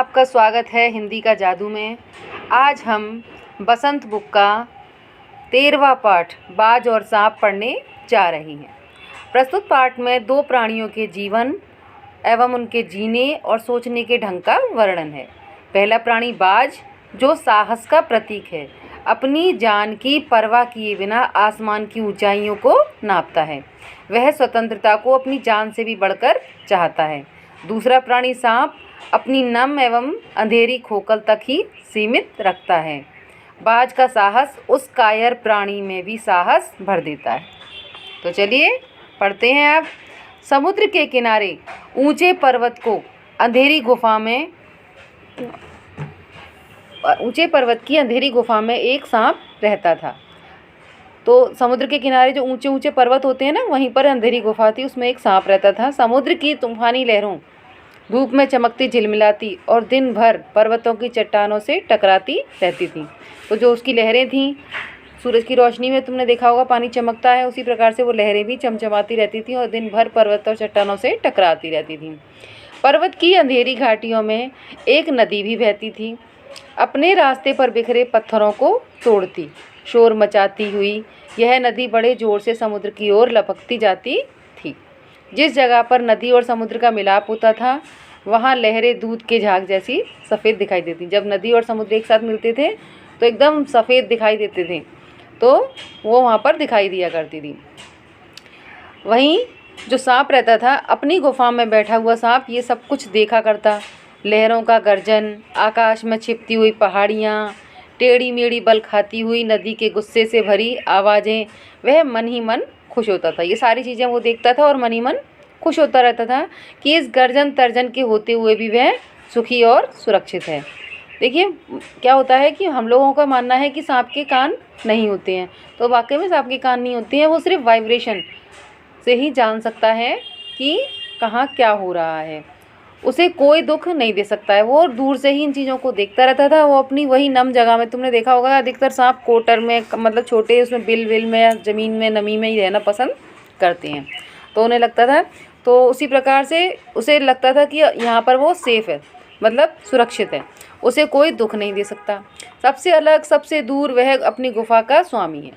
आपका स्वागत है हिंदी का जादू में। आज हम बसंत बुक का 13वां पाठ बाज और सांप पढ़ने जा रहे हैं। प्रस्तुत पाठ में दो प्राणियों के जीवन एवं उनके जीने और सोचने के ढंग का वर्णन है। पहला प्राणी बाज, जो साहस का प्रतीक है, अपनी जान की परवाह किए बिना आसमान की ऊंचाइयों को नापता है। वह स्वतंत्रता को अपनी जान से भी बढ़कर चाहता है। दूसरा प्राणी सांप अपनी नम एवं अंधेरी खोखल तक ही सीमित रखता है। बाज का साहस उस कायर प्राणी में भी साहस भर देता है। तो चलिए पढ़ते हैं अब। समुद्र के किनारे ऊंचे पर्वत की अंधेरी गुफा में एक सांप रहता था। तो समुद्र के किनारे जो ऊंचे ऊंचे पर्वत होते हैं ना, वहीं पर अंधेरी गुफा थी, उसमें एक सांप रहता था। समुद्र की तूफानी लहरों धूप में चमकती झिलमिलाती और दिन भर पर्वतों की चट्टानों से टकराती रहती थी। तो जो उसकी लहरें थीं, सूरज की रोशनी में तुमने देखा होगा पानी चमकता है, उसी प्रकार से वो लहरें भी चमचमाती रहती थीं और दिन भर पर्वत और चट्टानों से टकराती रहती थीं। पर्वत की अंधेरी घाटियों में एक नदी भी बहती थी, अपने रास्ते पर बिखरे पत्थरों को तोड़ती, शोर मचाती हुई यह नदी बड़े जोर से समुद्र की ओर लपकती जाती थी। जिस जगह पर नदी और समुद्र का मिलाप होता था, वहाँ लहरें दूध के झाग जैसी सफ़ेद दिखाई देती। जब नदी और समुद्र एक साथ मिलते थे तो एकदम सफ़ेद दिखाई देते थे, तो वो वहाँ पर दिखाई दिया करती थी। वहीं जो सांप रहता था, अपनी गुफा में बैठा हुआ सांप ये सब कुछ देखा करता। लहरों का गर्जन, आकाश में छिपती हुई पहाड़ियाँ, टेढ़ी मेढ़ी बल खाती हुई नदी के गुस्से से भरी आवाज़ें, वह मन ही मन खुश होता था। ये सारी चीज़ें वो देखता था और मन ही मन खुश होता रहता था कि इस गर्जन तर्जन के होते हुए भी वह सुखी और सुरक्षित है। देखिए क्या होता है कि हम लोगों का मानना है कि सांप के कान नहीं होते हैं, तो वाकई में सांप के कान नहीं होते हैं। वो सिर्फ वाइब्रेशन से ही जान सकता है कि कहाँ क्या हो रहा है। उसे कोई दुख नहीं दे सकता है। वो दूर से ही इन चीज़ों को देखता रहता था। वो अपनी वही नम जगह में, तुमने देखा होगा अधिकतर सांप कोटर में, मतलब छोटे उसमें बिल विल में या ज़मीन में नमी में ही रहना पसंद करते हैं। तो उन्हें लगता था, तो उसी प्रकार से उसे लगता था कि यहाँ पर वो सेफ़ है, मतलब सुरक्षित है, उसे कोई दुख नहीं दे सकता। सबसे अलग, सबसे दूर वह अपनी गुफा का स्वामी है।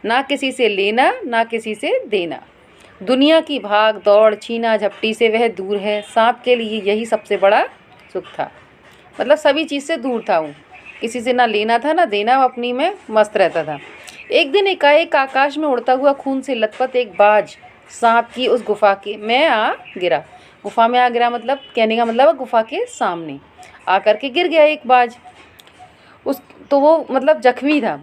ना किसी से लेना, ना किसी से देना। दुनिया की भाग दौड़, छीना झपटी से वह दूर है। सांप के लिए यही सबसे बड़ा सुख था, मतलब सभी चीज़ से दूर था वो। किसी से ना लेना था ना देना, वो अपनी में मस्त रहता था। एक दिन एकाएक आकाश में उड़ता हुआ खून से लथपथ एक बाज सांप की उस गुफा में आ गिरा। गुफा में आ गिरा मतलब, कहने का मतलब गुफा के सामने आकर के गिर गया एक बाज। तो वो मतलब जख्मी था।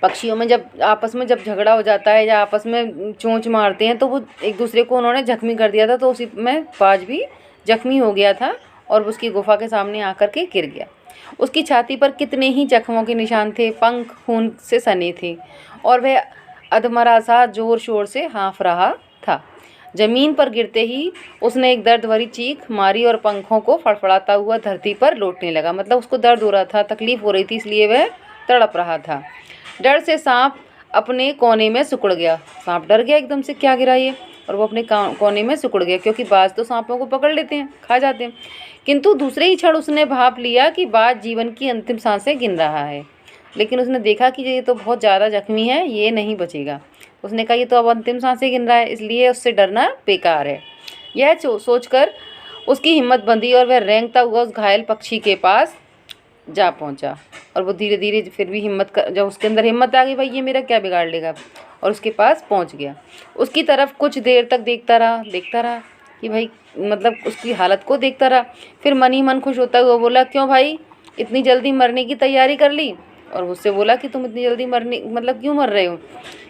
पक्षियों में जब आपस में जब झगड़ा हो जाता है या आपस में चोंच मारते हैं, तो वो एक दूसरे को उन्होंने जख्मी कर दिया था। तो उसी में बाज भी जख्मी हो गया था और उसकी गुफा के सामने आकर के गिर गया। उसकी छाती पर कितने ही जख्मों के निशान थे, पंख खून से सने थे और वह अधमरा सा जोर शोर से हाँफ रहा था। जमीन पर गिरते ही उसने एक दर्द भरी चीख मारी और पंखों को फड़फड़ाता हुआ धरती पर लौटने लगा। मतलब उसको दर्द हो रहा था, तकलीफ हो रही थी, इसलिए वह तड़प रहा था। डर से सांप अपने कोने में सिकुड़ गया। सांप डर गया एकदम से, क्या गिरा ये, और वो अपने कोने में सिकुड़ गया, क्योंकि बाज तो सांपों को पकड़ लेते हैं, खा जाते हैं। किंतु दूसरे ही क्षण उसने भाप लिया कि बाज जीवन की अंतिम सांसें गिन रहा है। लेकिन उसने देखा कि ये तो बहुत ज़्यादा जख्मी है, ये नहीं बचेगा। उसने कहा ये तो अब अंतिम सांसें गिन रहा है, इसलिए उससे डरना बेकार है। यह सोचकर उसकी हिम्मत बंधी और वह रेंगता हुआ उस घायल पक्षी के पास जा पहुंचा। और वो धीरे धीरे फिर भी जब उसके अंदर हिम्मत आ गई, भाई ये मेरा क्या बिगाड़ लेगा, और उसके पास पहुंच गया। उसकी तरफ कुछ देर तक देखता रहा कि भाई, मतलब उसकी हालत को देखता रहा। फिर मन ही मन खुश होता हुआ बोला, क्यों भाई इतनी जल्दी मरने की तैयारी कर ली? और उससे बोला कि तुम इतनी जल्दी मरने मतलब क्यों मर रहे हो?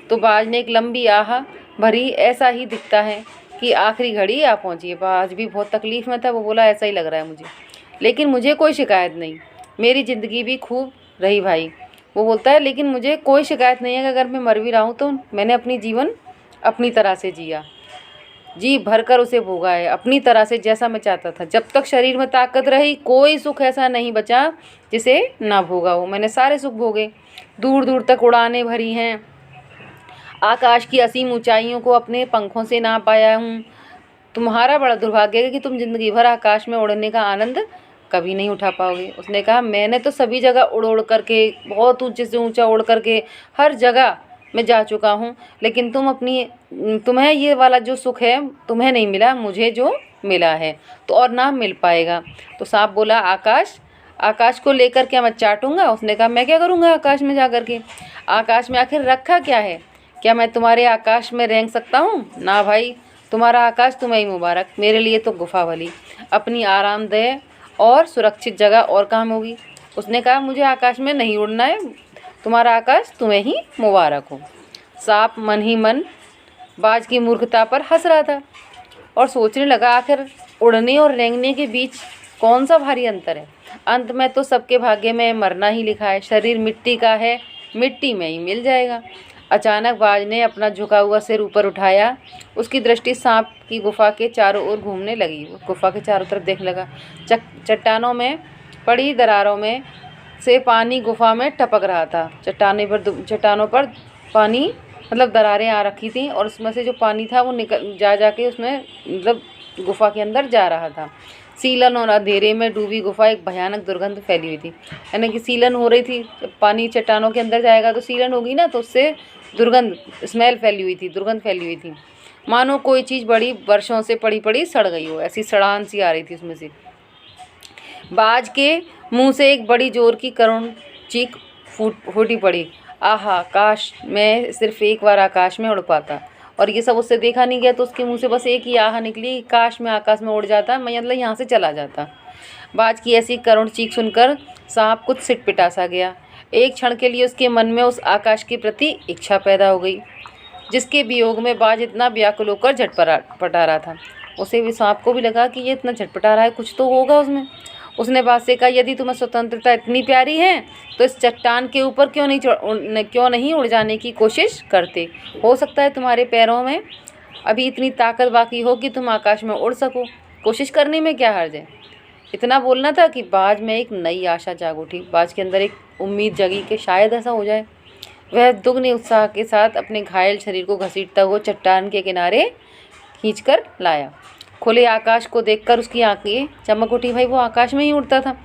तो बाज ने एक लंबी आह भरी, ऐसा ही दिखता है कि आखिरी घड़ी आ पहुंची है। बाज भी बहुत तकलीफ़ में था। वो बोला, ऐसा ही लग रहा है मुझे, लेकिन मुझे कोई शिकायत नहीं, मेरी ज़िंदगी भी खूब रही भाई। वो बोलता है, लेकिन मुझे कोई शिकायत नहीं है कि अगर मैं मर भी रहा हूँ तो मैंने अपनी जीवन अपनी तरह से जिया, जी भरकर उसे भोगा है, अपनी तरह से, जैसा मैं चाहता था। जब तक शरीर में ताकत रही, कोई सुख ऐसा नहीं बचा जिसे ना भोगा हो। मैंने सारे सुख भोगे, दूर दूर तक उड़ानें भरी हैं, आकाश की असीम ऊंचाइयों को अपने पंखों से ना पाया हूँ। तुम्हारा बड़ा दुर्भाग्य है कि तुम जिंदगी भर आकाश में उड़ने का आनंद कभी नहीं उठा पाओगे। उसने कहा मैंने तो सभी जगह उड़ उड़ करके, बहुत ऊंचे से ऊंचा उड़ करके हर जगह मैं जा चुका हूँ, लेकिन तुम्हें ये वाला जो सुख है तुम्हें नहीं मिला, मुझे जो मिला है तो और ना मिल पाएगा। तो सांप बोला आकाश, आकाश को लेकर क्या मैं चाटूंगा? उसने कहा मैं क्या करूँगा आकाश में जा कर के, आकाश में आखिर रखा क्या है, क्या मैं तुम्हारे आकाश में रेंग सकता हूँ? ना भाई, तुम्हारा आकाश तुम्हें ही मुबारक, मेरे लिए तो गुफा वाली अपनी आरामदेह और सुरक्षित जगह और काम होगी। उसने कहा मुझे आकाश में नहीं उड़ना है, तुम्हारा आकाश तुम्हें ही मुबारक हो। सांप मन ही मन बाज की मूर्खता पर हंस रहा था और सोचने लगा आखिर उड़ने और रेंगने के बीच कौन सा भारी अंतर है। अंत में तो सबके भाग्य में मरना ही लिखा है, शरीर मिट्टी का है, मिट्टी में ही मिल जाएगा। अचानक बाज ने अपना झुका हुआ सिर ऊपर उठाया, उसकी दृष्टि सांप की गुफा के चारों ओर घूमने लगी। वो गुफा के चारों तरफ देखने लगा। चट्टानों में पड़ी दरारों में से पानी गुफा में टपक रहा था। चट्टानों पर पानी मतलब दरारें आ रखी थी और उसमें से जो पानी था वो निकल जाके उसमें मतलब गुफा के अंदर जा रहा था। सीलन और अंधेरे में डूबी गुफा एक भयानक दुर्गंध फैली हुई थी, यानी कि सीलन हो रही थी। जब पानी चट्टानों के अंदर जाएगा तो सीलन होगी ना, तो उससे दुर्गंध स्मेल फैली हुई थी, दुर्गंध फैली हुई थी, मानो कोई चीज़ बड़ी वर्षों से पड़ी पड़ी सड़ गई हो, ऐसी सड़ान सी आ रही थी उसमें से। बाज के मुंह से एक बड़ी जोर की करुण चीख फूटी पड़ी। आहा, काश मैं सिर्फ एक बार आकाश में उड़ पाता। और ये सब उससे देखा नहीं गया तो उसके मुंह से बस एक ही आह निकली, काश मैं आकाश में उड़ जाता, मैं मतलब यहाँ से चला जाता। बाज की ऐसी करुण चीख सुनकर सांप कुछ सिटपिटा सा गया। एक क्षण के लिए उसके मन में उस आकाश के प्रति इच्छा पैदा हो गई जिसके वियोग में बाज इतना व्याकुल होकर झटपटा रहा था। उसे भी, सांप को भी लगा कि ये इतना झटपटा रहा है, कुछ तो होगा उसमें। उसने बाज से कहा यदि तुम्हें स्वतंत्रता इतनी प्यारी है तो इस चट्टान के ऊपर क्यों नहीं उड़ जाने की कोशिश करते। हो सकता है तुम्हारे पैरों में अभी इतनी ताकत बाकी हो कि तुम आकाश में उड़ सको, कोशिश करने में क्या हर्ज है। इतना बोलना था कि बाज में एक नई आशा जाग उठी। बाज के अंदर एक उम्मीद जगी कि शायद ऐसा हो जाए। वह दुगने उत्साह के साथ अपने घायल शरीर को घसीटता हुआ चट्टान के किनारे खींचकर लाया। खुले आकाश को देखकर उसकी आंखें चमक उठी। भाई वो आकाश में ही उड़ता था।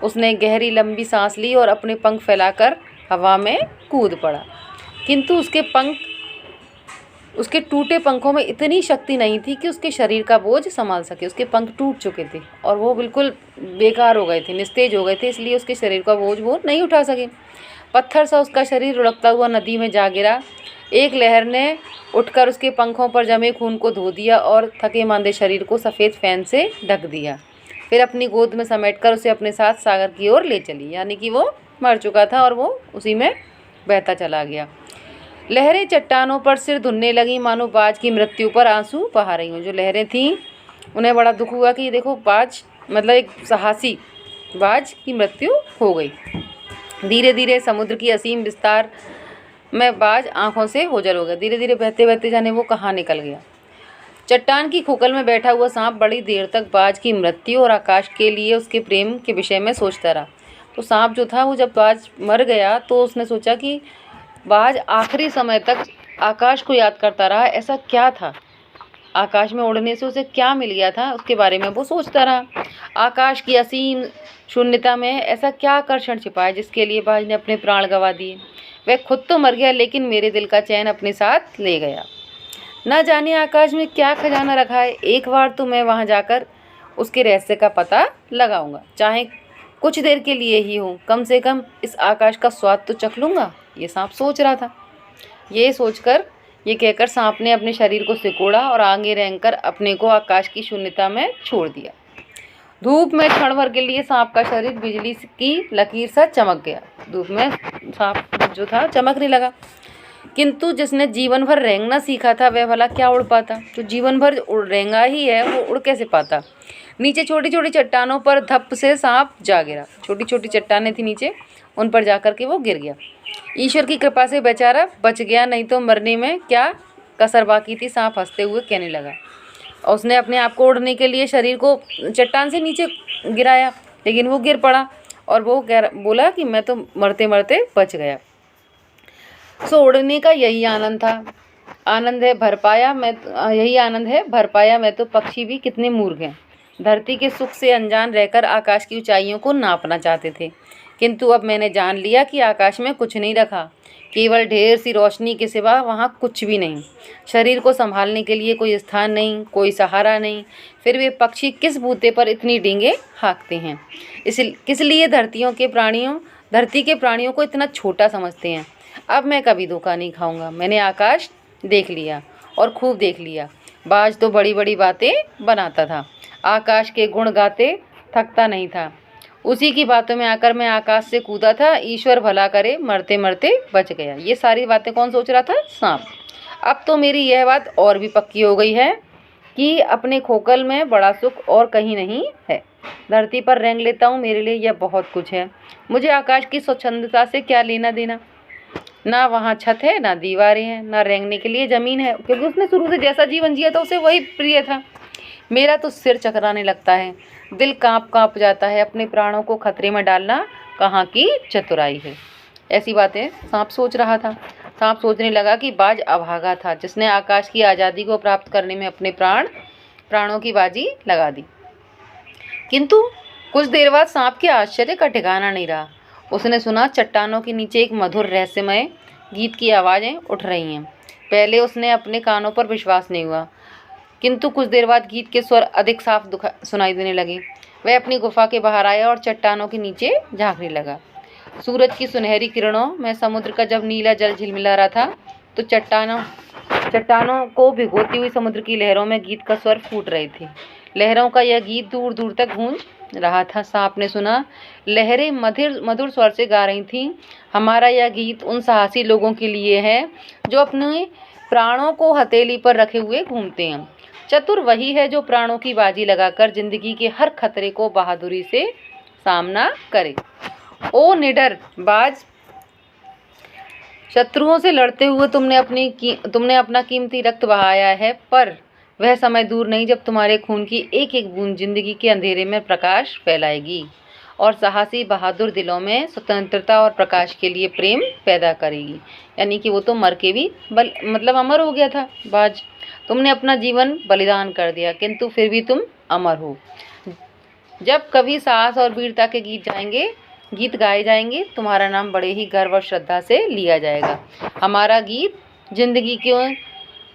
उसने गहरी लंबी सांस ली और अपने पंख फैलाकर हवा में कूद पड़ा, किंतु उसके टूटे पंखों में इतनी शक्ति नहीं थी कि उसके शरीर का बोझ संभाल सके। उसके पंख टूट चुके थे और वो बिल्कुल बेकार हो गए थे, निस्तेज हो गए थे, इसलिए उसके शरीर का बोझ वो नहीं उठा सके। पत्थर सा उसका शरीर लुढ़कता हुआ नदी में जा गिरा। एक लहर ने उठकर उसके पंखों पर जमे खून को धो दिया और थके मांदे शरीर को सफ़ेद फैन से ढक दिया। फिर अपनी गोद में समेटकर उसे अपने साथ सागर की ओर ले चली, यानी कि वो मर चुका था और वो उसी में बहता चला गया। लहरें चट्टानों पर सिर धुनने लगीं, मानो बाज की मृत्यु पर आंसू बहा रही हों। जो लहरें थीं उन्हें बड़ा दुख हुआ कि देखो बाज, मतलब एक साहसी बाज की मृत्यु हो गई। धीरे धीरे समुद्र की असीम विस्तार में बाज आंखों से ओझल हो गया। धीरे धीरे बहते बहते जाने वो कहाँ निकल गया। चट्टान की खोखल में बैठा हुआ सांप बड़ी देर तक बाज की मृत्यु और आकाश के लिए उसके प्रेम के विषय में सोचता रहा। तो सांप जो था वो जब बाज मर गया तो उसने सोचा कि बाज आखिरी समय तक आकाश को याद करता रहा। ऐसा क्या था, आकाश में उड़ने से उसे क्या मिल गया था, उसके बारे में वो सोचता रहा। आकाश की असीम शून्यता में ऐसा क्या आकर्षण छिपा है जिसके लिए बाज ने अपने प्राण गंवा दिए। वह खुद तो मर गया लेकिन मेरे दिल का चैन अपने साथ ले गया। न जाने आकाश में क्या खजाना रखा है। एक बार तो मैं वहां जाकर उसके रहस्य का पता लगाऊंगा, चाहे कुछ देर के लिए ही हो, कम से कम इस आकाश का स्वाद तो चख लूँगा, ये सांप सोच रहा था। ये कहकर सांप ने अपने शरीर को सिकोड़ा और आगे रेंगकर अपने को आकाश की शून्यता में छोड़ दिया। धूप में क्षण भर के लिए सांप का शरीर बिजली की लकीर सा चमक गया। धूप में सांप जो था चमकने लगा, किंतु जिसने जीवन भर रेंगना सीखा था वह भला क्या उड़ पाता। जो जीवन भर रेंगा ही है वो उड़ कैसे पाता। नीचे छोटी छोटी चट्टानों पर धप से सांप जा गिरा। छोटी छोटी चट्टानें थी नीचे, उन पर जाकर के वो गिर गया। ईश्वर की कृपा से बेचारा बच गया, नहीं तो मरने में क्या कसर बाकी थी। सांप हंसते हुए कहने लगा और उसने अपने आप को उड़ने के लिए शरीर को चट्टान से नीचे गिराया, लेकिन वो गिर पड़ा और वो बोला कि मैं तो मरते मरते बच गया। सो उड़ने का यही आनंद था। आनंद है भर पाया मैं, यही आनंद है भर पाया मैं तो पक्षी भी कितने मूर्ख हैं। धरती के सुख से अनजान रहकर आकाश की ऊंचाइयों को नापना चाहते थे, किंतु अब मैंने जान लिया कि आकाश में कुछ नहीं रखा, केवल ढेर सी रोशनी के सिवा वहाँ कुछ भी नहीं। शरीर को संभालने के लिए कोई स्थान नहीं, कोई सहारा नहीं, फिर वे पक्षी किस बूते पर इतनी डींगे हाँकते हैं। किस लिए धरती के प्राणियों को इतना छोटा समझते हैं। अब मैं कभी धोखा नहीं खाऊंगा। मैंने आकाश देख लिया और खूब देख लिया। बाज तो बड़ी बड़ी बातें बनाता था, आकाश के गुण गाते थकता नहीं था। उसी की बातों में आकर मैं आकाश से कूदा था। ईश्वर भला करे, मरते मरते बच गया। ये सारी बातें कौन सोच रहा था? सांप। अब तो मेरी यह बात और भी पक्की हो गई है कि अपने खोखल में बड़ा सुख और कहीं नहीं है। धरती पर रेंग लेता हूँ, मेरे लिए यह बहुत कुछ है। मुझे आकाश की स्वच्छंदता से क्या लेना देना। ना वहाँ छत है, ना दीवारें हैं, ना रेंगने के लिए ज़मीन है, क्योंकि उसने शुरू से जैसा जीवन जिया था उसे वही प्रिय था। मेरा तो सिर चकराने लगता है, दिल काँप जाता है। अपने प्राणों को खतरे में डालना कहाँ की चतुराई है। ऐसी बातें सांप सोच रहा था। सांप सोचने लगा कि बाज अभागा था, जिसने आकाश की आज़ादी को प्राप्त करने में अपने प्राणों की बाजी लगा दी। किंतु कुछ देर बाद सांप के आश्चर्य का ठिकाना नहीं रहा। उसने सुना चट्टानों के नीचे एक मधुर रहस्यमय गीत की आवाज़ें उठ रही हैं। पहले उसने अपने कानों पर विश्वास नहीं हुआ, किंतु कुछ देर बाद गीत के स्वर अधिक साफ सुनाई देने लगे। वह अपनी गुफा के बाहर आया और चट्टानों के नीचे झांकने लगा। सूरज की सुनहरी किरणों में समुद्र का जब नीला जल झिलमिला रहा था, तो चट्टानों को भिगोती हुई समुद्र की लहरों में गीत का स्वर फूट रहे थे। लहरों का यह गीत दूर दूर तक गूंज रहा था। सांप ने सुना, लहरें मधुर स्वर से गा रही थीं, हमारा यह गीत उन साहसी लोगों के लिए है जो अपने प्राणों को हथेली पर रखे हुए घूमते हैं। चतुर वही है जो प्राणों की बाजी लगाकर जिंदगी के हर खतरे को बहादुरी से सामना करे। ओ निडर बाज, शत्रुओं से लड़ते हुए तुमने अपना कीमती रक्त बहाया है, पर वह समय दूर नहीं जब तुम्हारे खून की एक एक बूंद जिंदगी के अंधेरे में प्रकाश फैलाएगी और साहसी बहादुर दिलों में स्वतंत्रता और प्रकाश के लिए प्रेम पैदा करेगी। यानी कि वो तो मर के भी अमर हो गया था बाज। तुमने अपना जीवन बलिदान कर दिया, किंतु फिर भी तुम अमर हो। जब कभी साहस और वीरता के गीत गाए जाएंगे, तुम्हारा नाम बड़े ही गर्व और श्रद्धा से लिया जाएगा। हमारा गीत जिंदगी के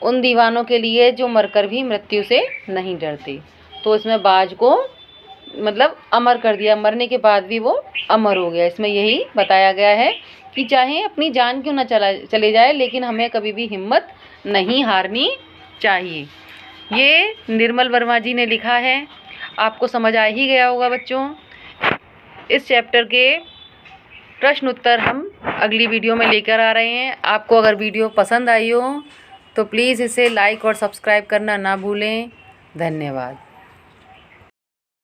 उन दीवानों के लिए जो मरकर भी मृत्यु से नहीं डरते। तो इसमें बाज को अमर कर दिया, मरने के बाद भी वो अमर हो गया। इसमें यही बताया गया है कि चाहे अपनी जान क्यों न चले जाए, लेकिन हमें कभी भी हिम्मत नहीं हारनी चाहिए। ये निर्मल वर्मा जी ने लिखा है। आपको समझ आ ही गया होगा बच्चों। इस चैप्टर के प्रश्न उत्तर हम अगली वीडियो में लेकर आ रहे हैं। आपको अगर वीडियो पसंद आई हो तो प्लीज़ इसे लाइक और सब्सक्राइब करना ना भूलें। धन्यवाद।